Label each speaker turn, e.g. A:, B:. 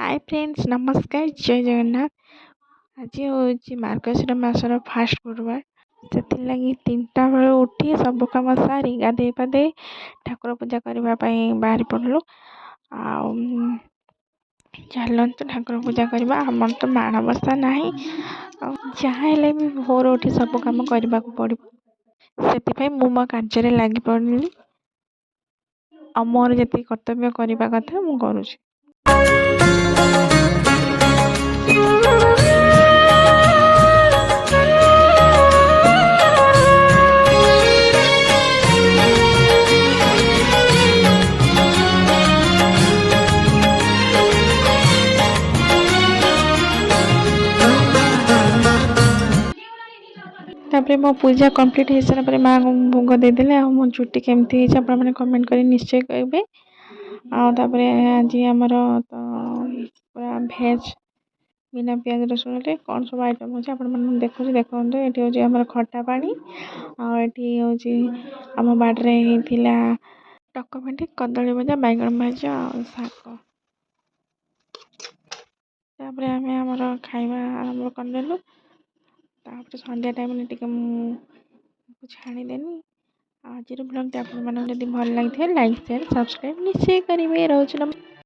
A: Hi friends नमस्कार जय जगन्नाथ। आज हूँ मार्गशीर मासर फास्ट गुरुवार से लगी 3टा बेलू उठी सब कम सारी गाधे पाधे ठाकुर पूजा करने बाहरी पड़लु। चलत ठाकुर पूजा करवा आमर तो माणबसा ना जहाँ भी भोर उठी सब कम करने को पड़ो से मो कार्य लगी पड़ली आ मोर जी कर्तव्य करने कथा मुझे करुँच। तापर मो पूजा कंप्लीट हो सारा माँ को भोग देदेले आ मो चुटी केमती है कमेंट कर निश्चय कहे। आज आमर तो पूरा भेज बिना पियाज रसुण कौन सब आइटम होती देखो देखो ये हूँ खटा पानी आठी हूँ आम बाड़े टक भेंडी कदली भजा बैगन भजा और शाग आम खाଇବା आरंभ करदेलु। संध्या टाइम टे छाणीदेनी। आज ब्लॉग आप भल लगी लाइक शेयर सब्सक्राइब निश्चय करेंगे। रोज नमस्कार।